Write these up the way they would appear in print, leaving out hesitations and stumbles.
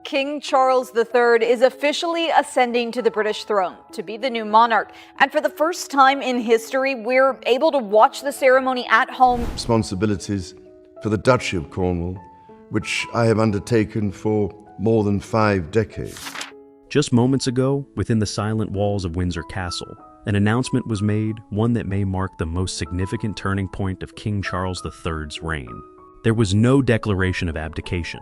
King Charles III is officially ascending to the British throne to be the new monarch. And for the first time in history, we're able to watch the ceremony at home. Responsibilities for the Duchy of Cornwall, which I have undertaken for more than 5 decades. Just moments ago, within the silent walls of Windsor Castle, an announcement was made, one that may mark the most significant turning point of King Charles III's reign. There was no declaration of abdication.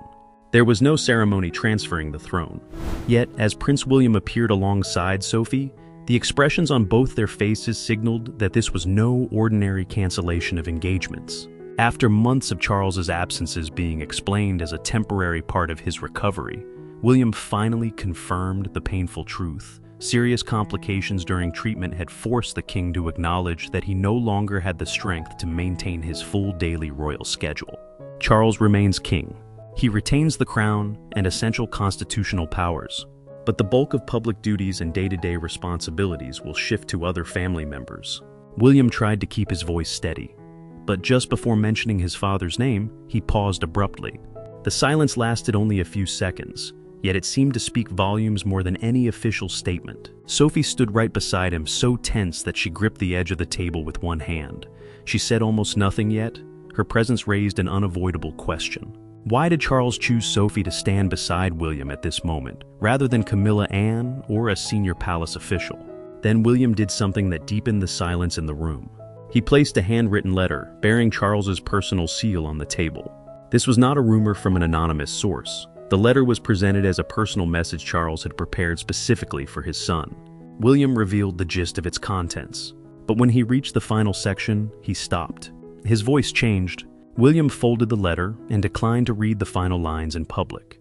There was no ceremony transferring the throne. Yet, as Prince William appeared alongside Sophie, the expressions on both their faces signaled that this was no ordinary cancellation of engagements. After months of Charles's absences being explained as a temporary part of his recovery, William finally confirmed the painful truth. Serious complications during treatment had forced the king to acknowledge that he no longer had the strength to maintain his full daily royal schedule. Charles remains king. He retains the crown and essential constitutional powers, but the bulk of public duties and day-to-day responsibilities will shift to other family members. William tried to keep his voice steady, but just before mentioning his father's name, he paused abruptly. The silence lasted only a few seconds, yet it seemed to speak volumes more than any official statement. Sophie stood right beside him, so tense that she gripped the edge of the table with one hand. She said almost nothing yet. Her presence raised an unavoidable question. Why did Charles choose Sophie to stand beside William at this moment, rather than Camilla Ann or a senior palace official? Then William did something that deepened the silence in the room. He placed a handwritten letter bearing Charles's personal seal on the table. This was not a rumor from an anonymous source. The letter was presented as a personal message Charles had prepared specifically for his son. William revealed the gist of its contents, but when he reached the final section, he stopped. His voice changed. William folded the letter and declined to read the final lines in public.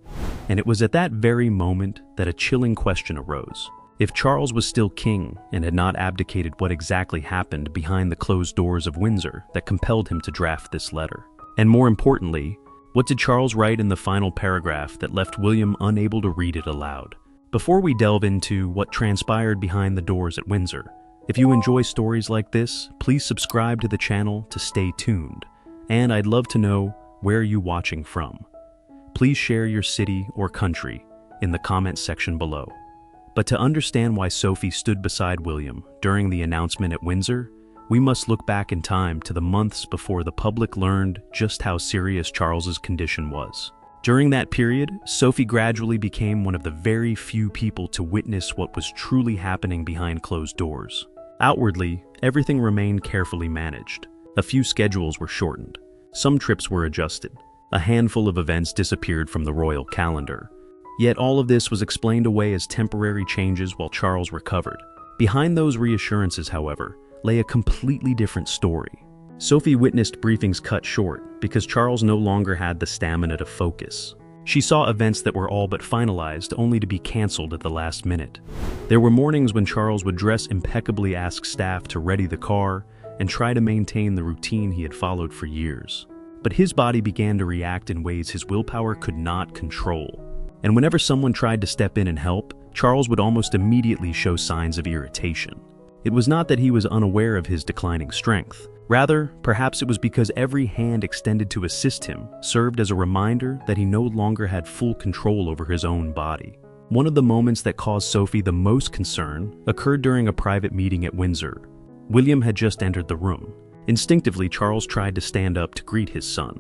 And it was at that very moment that a chilling question arose. If Charles was still king and had not abdicated, what exactly happened behind the closed doors of Windsor that compelled him to draft this letter? And more importantly, what did Charles write in the final paragraph that left William unable to read it aloud? Before we delve into what transpired behind the doors at Windsor, if you enjoy stories like this, please subscribe to the channel to stay tuned. And I'd love to know where you're watching from. Please share your city or country in the comments section below. But to understand why Sophie stood beside William during the announcement at Windsor, we must look back in time to the months before the public learned just how serious Charles's condition was. During that period, Sophie gradually became one of the very few people to witness what was truly happening behind closed doors. Outwardly, everything remained carefully managed. A few schedules were shortened. Some trips were adjusted. A handful of events disappeared from the royal calendar. Yet all of this was explained away as temporary changes while Charles recovered. Behind those reassurances, however, lay a completely different story. Sophie witnessed briefings cut short because Charles no longer had the stamina to focus. She saw events that were all but finalized only to be canceled at the last minute. There were mornings when Charles would dress impeccably, ask staff to ready the car, and try to maintain the routine he had followed for years. But his body began to react in ways his willpower could not control. And whenever someone tried to step in and help, Charles would almost immediately show signs of irritation. It was not that he was unaware of his declining strength. Rather, perhaps it was because every hand extended to assist him served as a reminder that he no longer had full control over his own body. One of the moments that caused Sophie the most concern occurred during a private meeting at Windsor. William had just entered the room. Instinctively, Charles tried to stand up to greet his son.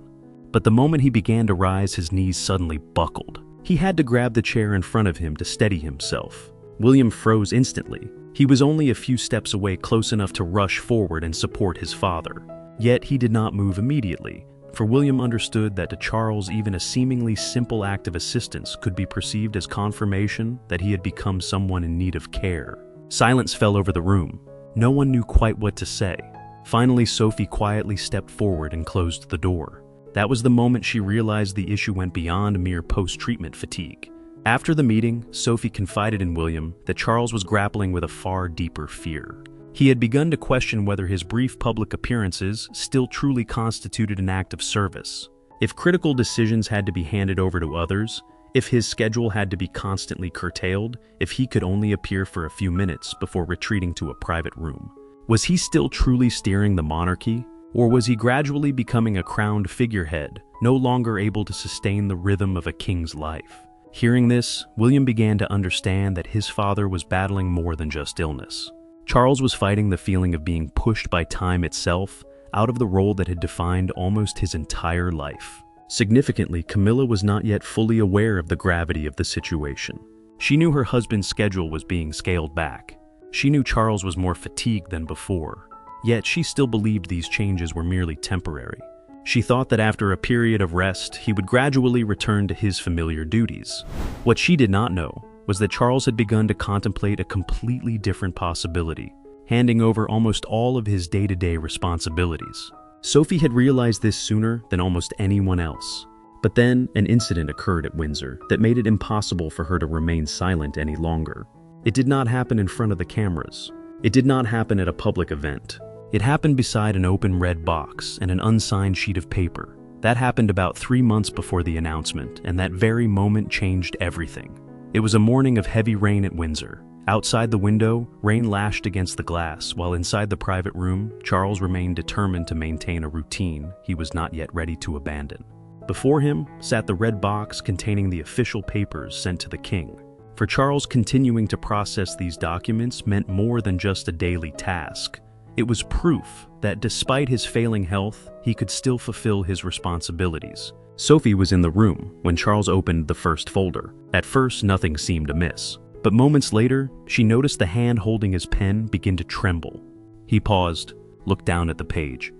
But the moment he began to rise, his knees suddenly buckled. He had to grab the chair in front of him to steady himself. William froze instantly. He was only a few steps away, close enough to rush forward and support his father. Yet he did not move immediately, for William understood that to Charles, even a seemingly simple act of assistance could be perceived as confirmation that he had become someone in need of care. Silence fell over the room. No one knew quite what to say. Finally, Sophie quietly stepped forward and closed the door. That was the moment she realized the issue went beyond mere post-treatment fatigue. After the meeting, Sophie confided in William that Charles was grappling with a far deeper fear. He had begun to question whether his brief public appearances still truly constituted an act of service. If critical decisions had to be handed over to others, if his schedule had to be constantly curtailed, if he could only appear for a few minutes before retreating to a private room. Was he still truly steering the monarchy? Or was he gradually becoming a crowned figurehead, no longer able to sustain the rhythm of a king's life? Hearing this, William began to understand that his father was battling more than just illness. Charles was fighting the feeling of being pushed by time itself out of the role that had defined almost his entire life. Significantly, Camilla was not yet fully aware of the gravity of the situation. She knew her husband's schedule was being scaled back. She knew Charles was more fatigued than before. Yet she still believed these changes were merely temporary. She thought that after a period of rest, he would gradually return to his familiar duties. What she did not know was that Charles had begun to contemplate a completely different possibility, handing over almost all of his day-to-day responsibilities. Sophie had realized this sooner than almost anyone else. But then an incident occurred at Windsor that made it impossible for her to remain silent any longer. It did not happen in front of the cameras. It did not happen at a public event. It happened beside an open red box and an unsigned sheet of paper. That happened about 3 months before the announcement, and that very moment changed everything. It was a morning of heavy rain at Windsor. Outside the window, rain lashed against the glass, while inside the private room, Charles remained determined to maintain a routine he was not yet ready to abandon. Before him sat the red box containing the official papers sent to the king. For Charles, continuing to process these documents meant more than just a daily task. It was proof that despite his failing health, he could still fulfill his responsibilities. Sophie was in the room when Charles opened the first folder. At first, nothing seemed amiss, but moments later, she noticed the hand holding his pen begin to tremble. He paused, looked down at the page,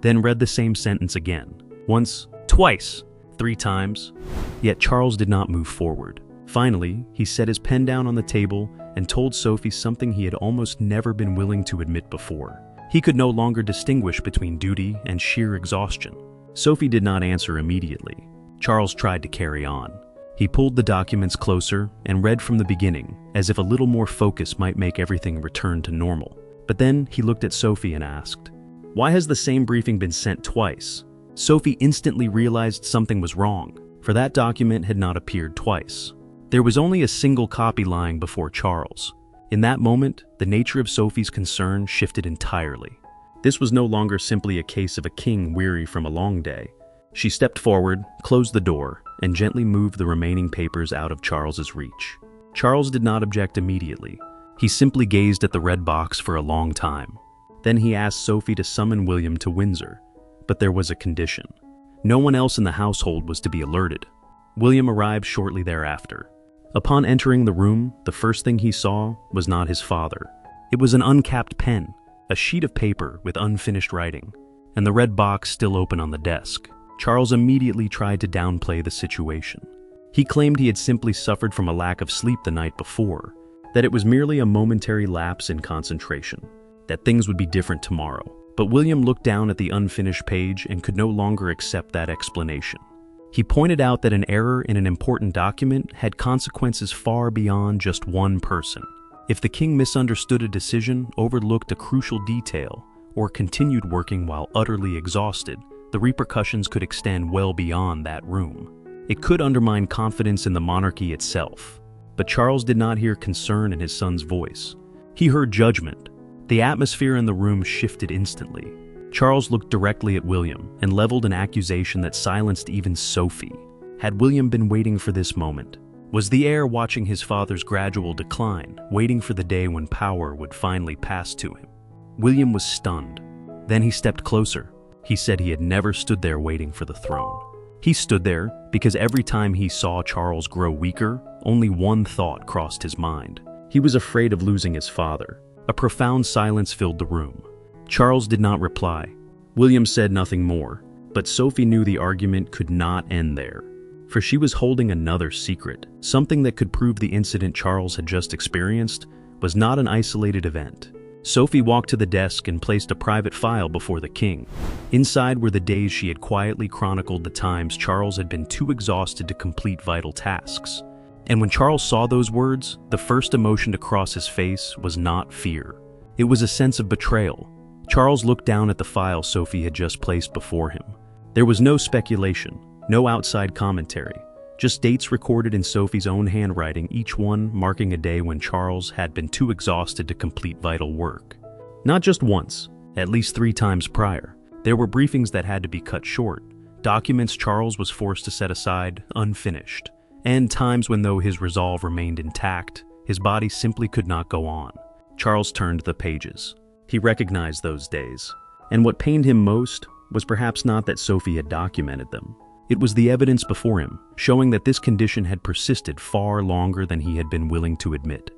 then read the same sentence again. Once, twice, 3 times. Yet Charles did not move forward. Finally, he set his pen down on the table and told Sophie something he had almost never been willing to admit before. He could no longer distinguish between duty and sheer exhaustion. Sophie did not answer immediately. Charles tried to carry on. He pulled the documents closer and read from the beginning, as if a little more focus might make everything return to normal. But then he looked at Sophie and asked, "Why has the same briefing been sent twice?" Sophie instantly realized something was wrong, for that document had not appeared twice. There was only a single copy lying before Charles. In that moment, the nature of Sophie's concern shifted entirely. This was no longer simply a case of a king weary from a long day. She stepped forward, closed the door, and gently moved the remaining papers out of Charles's reach. Charles did not object immediately. He simply gazed at the red box for a long time. Then he asked Sophie to summon William to Windsor. But there was a condition. No one else in the household was to be alerted. William arrived shortly thereafter. Upon entering the room, the first thing he saw was not his father. It was an uncapped pen, a sheet of paper with unfinished writing, and the red box still open on the desk. Charles immediately tried to downplay the situation. He claimed he had simply suffered from a lack of sleep the night before, that it was merely a momentary lapse in concentration, that things would be different tomorrow. But William looked down at the unfinished page and could no longer accept that explanation. He pointed out that an error in an important document had consequences far beyond just one person. If the king misunderstood a decision, overlooked a crucial detail, or continued working while utterly exhausted, the repercussions could extend well beyond that room. It could undermine confidence in the monarchy itself. But Charles did not hear concern in his son's voice. He heard judgment. The atmosphere in the room shifted instantly. Charles looked directly at William and leveled an accusation that silenced even Sophie. Had William been waiting for this moment? Was the heir watching his father's gradual decline, waiting for the day when power would finally pass to him? William was stunned. Then he stepped closer. He said he had never stood there waiting for the throne. He stood there because every time he saw Charles grow weaker, only one thought crossed his mind. He was afraid of losing his father. A profound silence filled the room. Charles did not reply. William said nothing more, but Sophie knew the argument could not end there. For she was holding another secret, something that could prove the incident Charles had just experienced was not an isolated event. Sophie walked to the desk and placed a private file before the king. Inside were the days she had quietly chronicled the times Charles had been too exhausted to complete vital tasks. And when Charles saw those words, the first emotion to cross his face was not fear. It was a sense of betrayal. Charles looked down at the file Sophie had just placed before him. There was no speculation, no outside commentary, just dates recorded in Sophie's own handwriting, each one marking a day when Charles had been too exhausted to complete vital work. Not just once, at least 3 times prior. There were briefings that had to be cut short, documents Charles was forced to set aside unfinished, and times when, though his resolve remained intact, his body simply could not go on. Charles turned the pages. He recognized those days, and what pained him most was perhaps not that Sophie had documented them. It was the evidence before him, showing that this condition had persisted far longer than he had been willing to admit.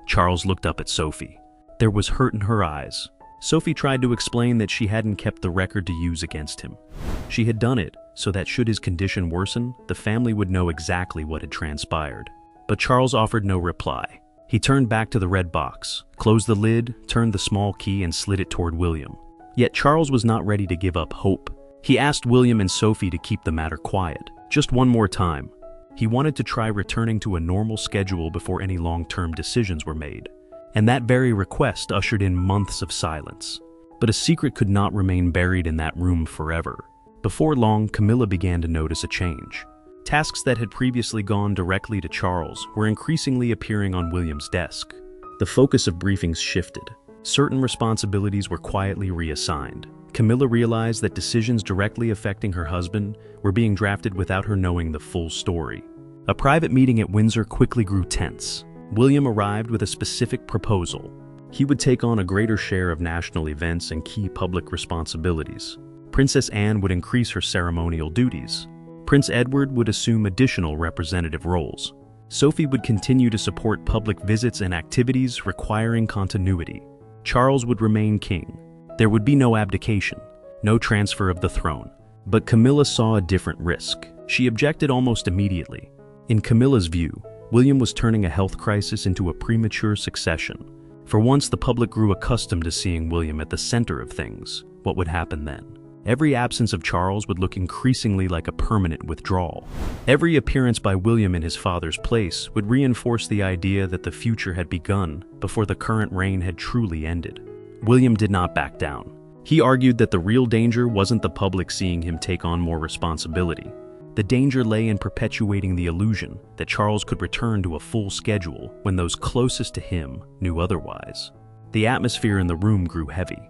Charles looked up at Sophie. There was hurt in her eyes. Sophie tried to explain that she hadn't kept the record to use against him. She had done it so that should his condition worsen, the family would know exactly what had transpired. But Charles offered no reply. He turned back to the red box, closed the lid, turned the small key, and slid it toward William. Yet Charles was not ready to give up hope. He asked William and Sophie to keep the matter quiet, just one more time. He wanted to try returning to a normal schedule before any long-term decisions were made. And that very request ushered in months of silence. But a secret could not remain buried in that room forever. Before long, Camilla began to notice a change. Tasks that had previously gone directly to Charles were increasingly appearing on William's desk. The focus of briefings shifted. Certain responsibilities were quietly reassigned. Camilla realized that decisions directly affecting her husband were being drafted without her knowing the full story. A private meeting at Windsor quickly grew tense. William arrived with a specific proposal. He would take on a greater share of national events and key public responsibilities. Princess Anne would increase her ceremonial duties. Prince Edward would assume additional representative roles. Sophie would continue to support public visits and activities requiring continuity. Charles would remain king. There would be no abdication, no transfer of the throne. But Camilla saw a different risk. She objected almost immediately. In Camilla's view, William was turning a health crisis into a premature succession. For once, the public grew accustomed to seeing William at the center of things. What would happen then? Every absence of Charles would look increasingly like a permanent withdrawal. Every appearance by William in his father's place would reinforce the idea that the future had begun before the current reign had truly ended. William did not back down. He argued that the real danger wasn't the public seeing him take on more responsibility. The danger lay in perpetuating the illusion that Charles could return to a full schedule when those closest to him knew otherwise. The atmosphere in the room grew heavy.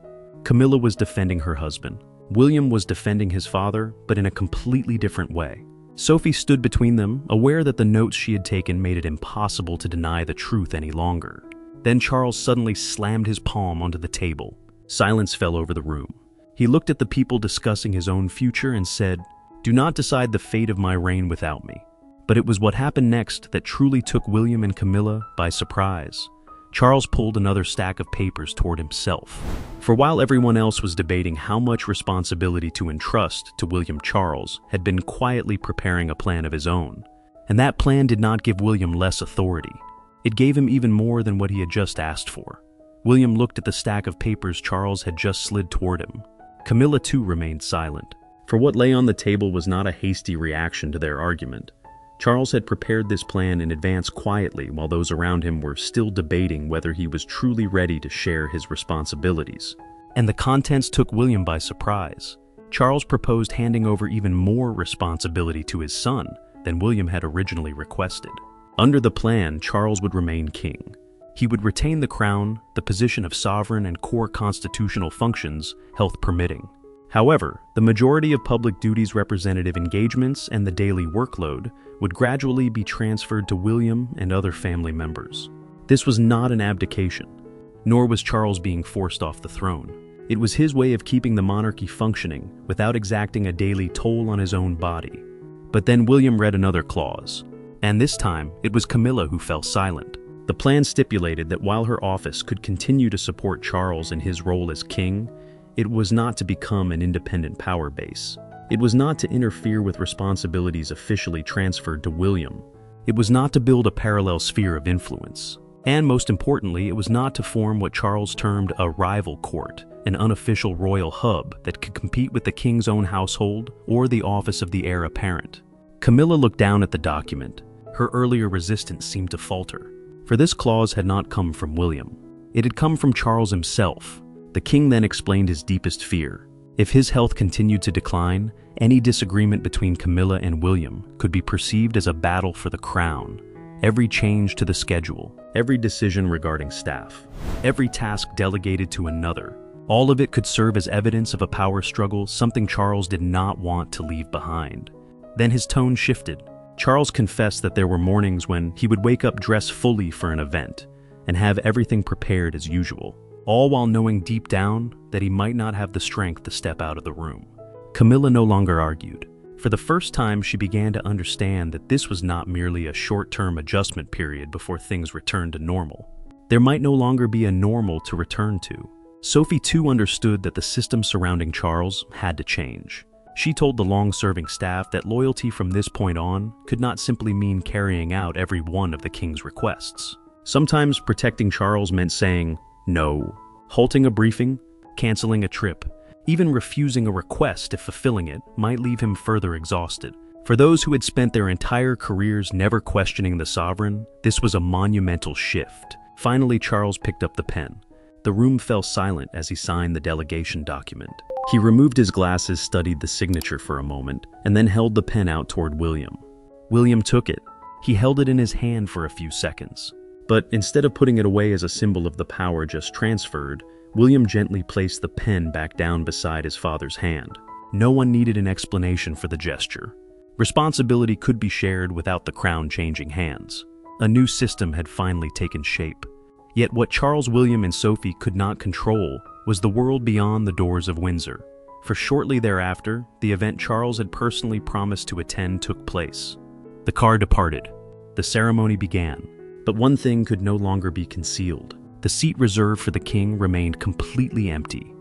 Camilla was defending her husband. William was defending his father, but in a completely different way. Sophie stood between them, aware that the notes she had taken made it impossible to deny the truth any longer. Then Charles suddenly slammed his palm onto the table. Silence fell over the room. He looked at the people discussing his own future and said, "Do not decide the fate of my reign without me." But it was what happened next that truly took William and Camilla by surprise. Charles pulled another stack of papers toward himself. For while everyone else was debating how much responsibility to entrust to William, Charles had been quietly preparing a plan of his own. And that plan did not give William less authority. It gave him even more than what he had just asked for. William looked at the stack of papers Charles had just slid toward him. Camilla too remained silent, for what lay on the table was not a hasty reaction to their argument. Charles had prepared this plan in advance quietly while those around him were still debating whether he was truly ready to share his responsibilities. And the contents took William by surprise. Charles proposed handing over even more responsibility to his son than William had originally requested. Under the plan, Charles would remain king. He would retain the crown, the position of sovereign, and core constitutional functions, health permitting. However, the majority of public duties, representative engagements, and the daily workload would gradually be transferred to William and other family members. This was not an abdication, nor was Charles being forced off the throne. It was his way of keeping the monarchy functioning without exacting a daily toll on his own body. But then William read another clause, and this time it was Camilla who fell silent. The plan stipulated that while her office could continue to support Charles in his role as king, it was not to become an independent power base. It was not to interfere with responsibilities officially transferred to William. It was not to build a parallel sphere of influence. And most importantly, it was not to form what Charles termed a rival court, an unofficial royal hub that could compete with the king's own household or the office of the heir apparent. Camilla looked down at the document. Her earlier resistance seemed to falter. For this clause had not come from William. It had come from Charles himself. The king then explained his deepest fear. If his health continued to decline, any disagreement between Camilla and William could be perceived as a battle for the crown. Every change to the schedule, every decision regarding staff, every task delegated to another, all of it could serve as evidence of a power struggle, something Charles did not want to leave behind. Then his tone shifted. Charles confessed that there were mornings when he would wake up dressed fully for an event and have everything prepared as usual, all while knowing deep down that he might not have the strength to step out of the room. Camilla no longer argued. For the first time, she began to understand that this was not merely a short-term adjustment period before things returned to normal. There might no longer be a normal to return to. Sophie too understood that the system surrounding Charles had to change. She told the long-serving staff that loyalty from this point on could not simply mean carrying out every one of the king's requests. Sometimes protecting Charles meant saying no, halting a briefing, canceling a trip, even refusing a request if fulfilling it might leave him further exhausted. For those who had spent their entire careers never questioning the sovereign, this was a monumental shift. Finally, Charles picked up the pen. The room fell silent as he signed the delegation document. He removed his glasses, studied the signature for a moment, and then held the pen out toward William. William took it. He held it in his hand for a few seconds. But instead of putting it away as a symbol of the power just transferred, William gently placed the pen back down beside his father's hand. No one needed an explanation for the gesture. Responsibility could be shared without the crown changing hands. A new system had finally taken shape. Yet what Charles, William, and Sophie could not control was the world beyond the doors of Windsor. For shortly thereafter, the event Charles had personally promised to attend took place. The car departed. The ceremony began. But one thing could no longer be concealed. The seat reserved for the king remained completely empty.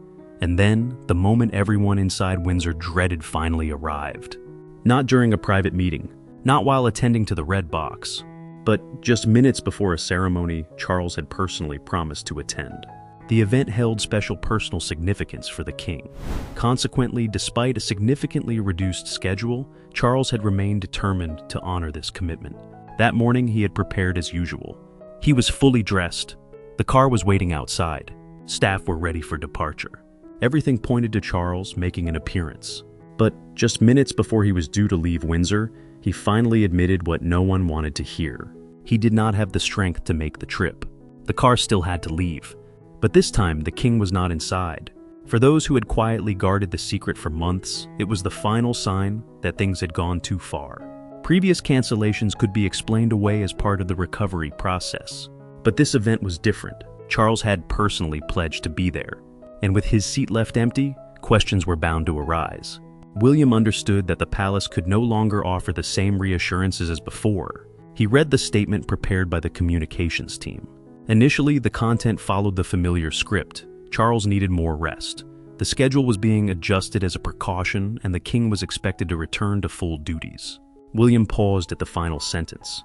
And then, the moment everyone inside Windsor dreaded finally arrived. Not during a private meeting, not while attending to the Red Box, but just minutes before a ceremony Charles had personally promised to attend. The event held special personal significance for the king. Consequently, despite a significantly reduced schedule, Charles had remained determined to honor this commitment. That morning, he had prepared as usual. He was fully dressed. The car was waiting outside. Staff were ready for departure. Everything pointed to Charles making an appearance. But just minutes before he was due to leave Windsor, he finally admitted what no one wanted to hear. He did not have the strength to make the trip. The car still had to leave. But this time, the king was not inside. For those who had quietly guarded the secret for months, it was the final sign that things had gone too far. Previous cancellations could be explained away as part of the recovery process. But this event was different. Charles had personally pledged to be there. And with his seat left empty, questions were bound to arise. William understood that the palace could no longer offer the same reassurances as before. He read the statement prepared by the communications team. Initially, the content followed the familiar script. Charles needed more rest. The schedule was being adjusted as a precaution, and the king was expected to return to full duties. William paused at the final sentence.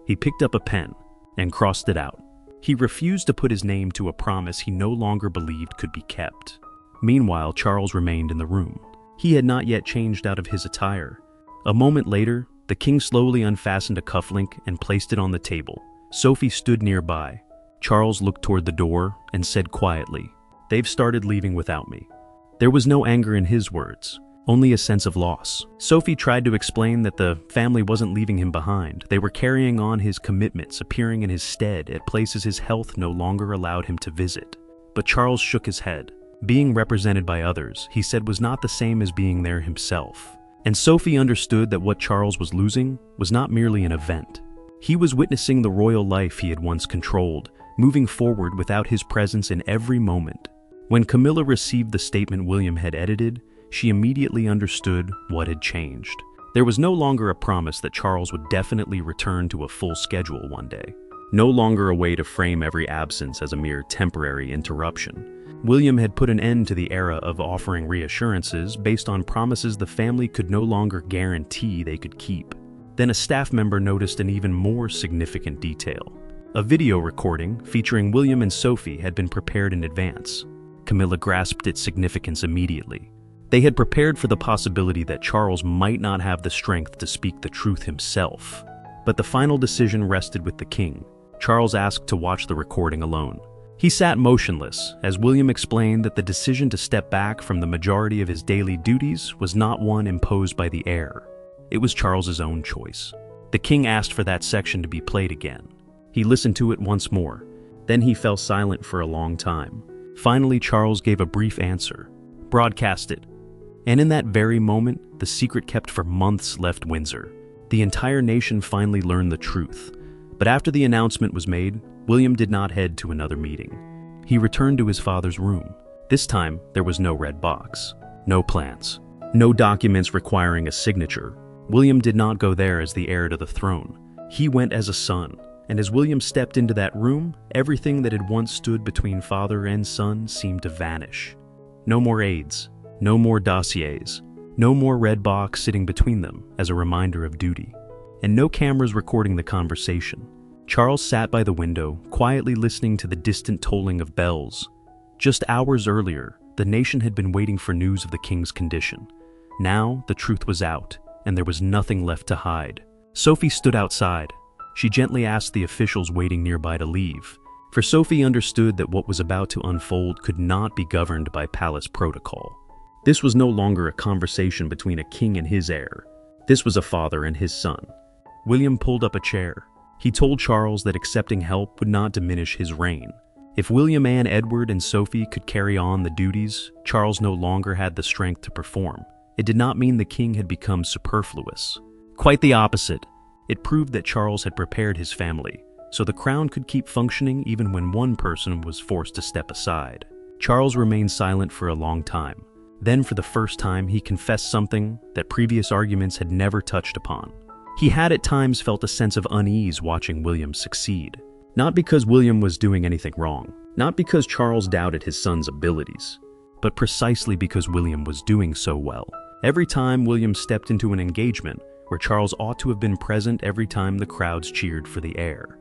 He picked up a pen and crossed it out. He refused to put his name to a promise he no longer believed could be kept. Meanwhile, Charles remained in the room. He had not yet changed out of his attire. A moment later, the king slowly unfastened a cufflink and placed it on the table. Sophie stood nearby. Charles looked toward the door and said quietly, "They've started leaving without me." There was no anger in his words, only a sense of loss. Sophie tried to explain that the family wasn't leaving him behind. They were carrying on his commitments, appearing in his stead at places his health no longer allowed him to visit. But Charles shook his head. Being represented by others, he said, was not the same as being there himself. And Sophie understood that what Charles was losing was not merely an event. He was witnessing the royal life he had once controlled, moving forward without his presence in every moment. When Camilla received the statement William had edited, she immediately understood what had changed. There was no longer a promise that Charles would definitely return to a full schedule one day. No longer a way to frame every absence as a mere temporary interruption. William had put an end to the era of offering reassurances based on promises the family could no longer guarantee they could keep. Then a staff member noticed an even more significant detail. A video recording featuring William and Sophie had been prepared in advance. Camilla grasped its significance immediately. They had prepared for the possibility that Charles might not have the strength to speak the truth himself. But the final decision rested with the king. Charles asked to watch the recording alone. He sat motionless as William explained that the decision to step back from the majority of his daily duties was not one imposed by the heir. It was Charles's own choice. The king asked for that section to be played again. He listened to it once more. Then he fell silent for a long time. Finally, Charles gave a brief answer. "Broadcast it." And in that very moment, the secret kept for months left Windsor. The entire nation finally learned the truth. But after the announcement was made, William did not head to another meeting. He returned to his father's room. This time, there was no red box, no plans, no documents requiring a signature. William did not go there as the heir to the throne. He went as a son, and as William stepped into that room, everything that had once stood between father and son seemed to vanish. No more aides, no more dossiers, no more red box sitting between them as a reminder of duty, and no cameras recording the conversation. Charles sat by the window, quietly listening to the distant tolling of bells. Just hours earlier, the nation had been waiting for news of the king's condition. Now, the truth was out, and there was nothing left to hide. Sophie stood outside. She gently asked the officials waiting nearby to leave, for Sophie understood that what was about to unfold could not be governed by palace protocol. This was no longer a conversation between a king and his heir. This was a father and his son. William pulled up a chair. He told Charles that accepting help would not diminish his reign. If William, Anne, Edward, and Sophie could carry on the duties, Charles no longer had the strength to perform. It did not mean the king had become superfluous. Quite the opposite. It proved that Charles had prepared his family, so the crown could keep functioning even when one person was forced to step aside. Charles remained silent for a long time. Then, for the first time, he confessed something that previous arguments had never touched upon. He had at times felt a sense of unease watching William succeed. Not because William was doing anything wrong, not because Charles doubted his son's abilities, but precisely because William was doing so well. Every time William stepped into an engagement where Charles ought to have been present every time the crowds cheered for the heir.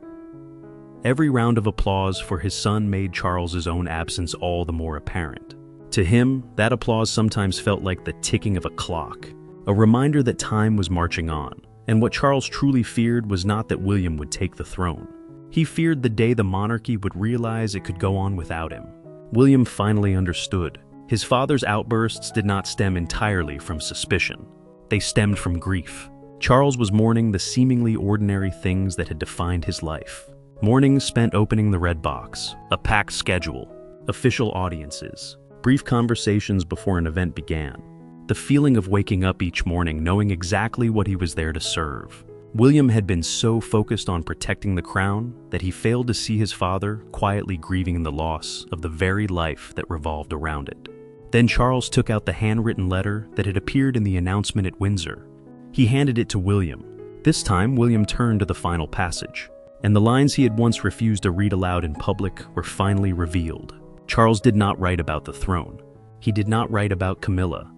Every round of applause for his son made Charles's own absence all the more apparent. To him, that applause sometimes felt like the ticking of a clock, a reminder that time was marching on. And what Charles truly feared was not that William would take the throne. He feared the day the monarchy would realize it could go on without him. William finally understood. His father's outbursts did not stem entirely from suspicion. They stemmed from grief. Charles was mourning the seemingly ordinary things that had defined his life. Mornings spent opening the red box, a packed schedule, official audiences, brief conversations before an event began. The feeling of waking up each morning knowing exactly what he was there to serve. William had been so focused on protecting the crown that he failed to see his father quietly grieving the loss of the very life that revolved around it. Then Charles took out the handwritten letter that had appeared in the announcement at Windsor. He handed it to William. This time, William turned to the final passage, and the lines he had once refused to read aloud in public were finally revealed. Charles did not write about the throne. He did not write about Camilla,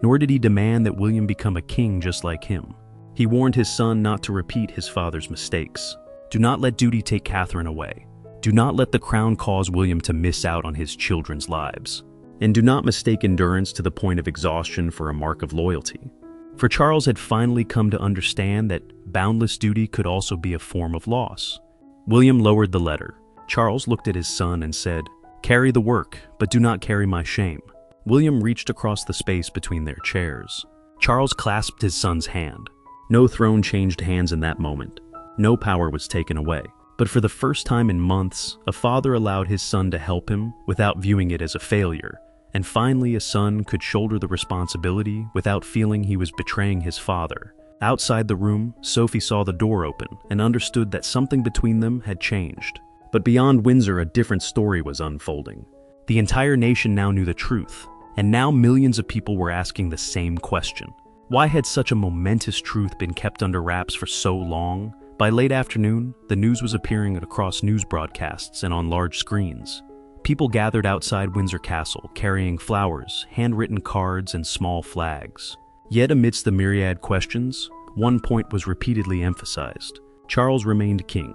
nor did he demand that William become a king just like him. He warned his son not to repeat his father's mistakes. Do not let duty take Catherine away. Do not let the crown cause William to miss out on his children's lives. And do not mistake endurance to the point of exhaustion for a mark of loyalty. For Charles had finally come to understand that boundless duty could also be a form of loss. William lowered the letter. Charles looked at his son and said, "Carry the work, but do not carry my shame." William reached across the space between their chairs. Charles clasped his son's hand. No throne changed hands in that moment. No power was taken away. But for the first time in months, a father allowed his son to help him without viewing it as a failure. And finally, a son could shoulder the responsibility without feeling he was betraying his father. Outside the room, Sophie saw the door open and understood that something between them had changed. But beyond Windsor, a different story was unfolding. The entire nation now knew the truth, and now millions of people were asking the same question. Why had such a momentous truth been kept under wraps for so long? By late afternoon, the news was appearing across news broadcasts and on large screens. People gathered outside Windsor Castle, carrying flowers, handwritten cards, and small flags. Yet amidst the myriad questions, one point was repeatedly emphasized. Charles remained king.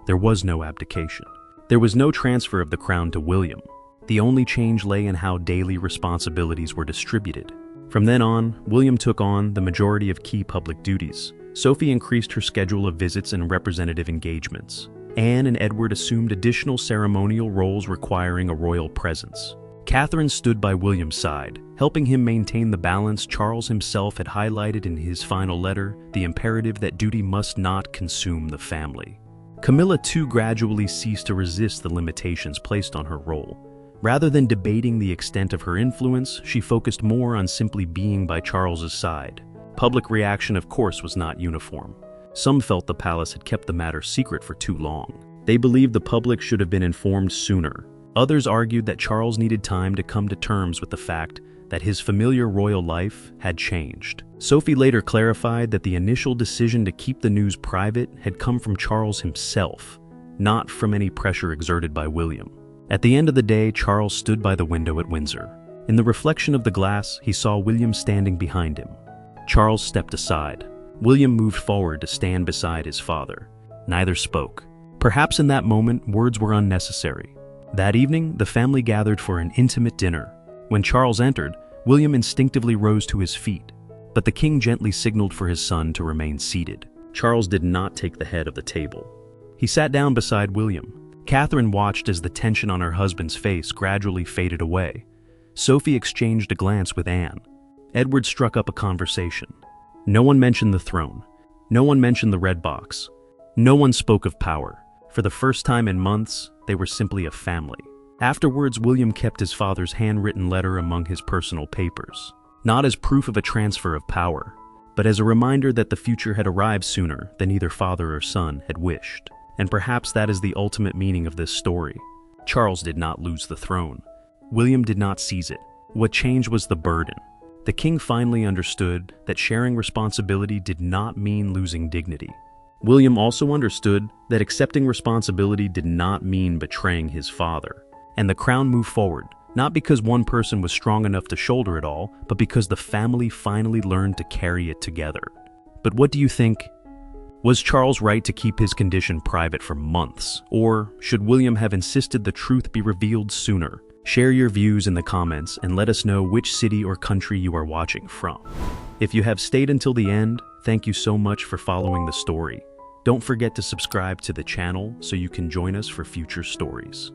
There was no abdication. There was no transfer of the crown to William. The only change lay in how daily responsibilities were distributed. From then on, William took on the majority of key public duties. Sophie increased her schedule of visits and representative engagements. Anne and Edward assumed additional ceremonial roles requiring a royal presence. Catherine stood by William's side, helping him maintain the balance Charles himself had highlighted in his final letter, the imperative that duty must not consume the family. Camilla too gradually ceased to resist the limitations placed on her role. Rather than debating the extent of her influence, she focused more on simply being by Charles's side. Public reaction, of course, was not uniform. Some felt the palace had kept the matter secret for too long. They believed the public should have been informed sooner. Others argued that Charles needed time to come to terms with the fact that his familiar royal life had changed. Sophie later clarified that the initial decision to keep the news private had come from Charles himself, not from any pressure exerted by William. At the end of the day, Charles stood by the window at Windsor. In the reflection of the glass, he saw William standing behind him. Charles stepped aside. William moved forward to stand beside his father. Neither spoke. Perhaps in that moment, words were unnecessary. That evening, the family gathered for an intimate dinner. When Charles entered, William instinctively rose to his feet, but the king gently signaled for his son to remain seated. Charles did not take the head of the table. He sat down beside William. Catherine watched as the tension on her husband's face gradually faded away. Sophie exchanged a glance with Anne. Edward struck up a conversation. No one mentioned the throne. No one mentioned the red box. No one spoke of power. For the first time in months, they were simply a family. Afterwards, William kept his father's handwritten letter among his personal papers, not as proof of a transfer of power, but as a reminder that the future had arrived sooner than either father or son had wished. And perhaps that is the ultimate meaning of this story. Charles did not lose the throne. William did not seize it. What changed was the burden. The king finally understood that sharing responsibility did not mean losing dignity. William also understood that accepting responsibility did not mean betraying his father. And the crown moved forward, not because one person was strong enough to shoulder it all, but because the family finally learned to carry it together. But what do you think? Was Charles right to keep his condition private for months? Or should William have insisted the truth be revealed sooner? Share your views in the comments and let us know which city or country you are watching from. If you have stayed until the end, thank you so much for following the story. Don't forget to subscribe to the channel so you can join us for future stories.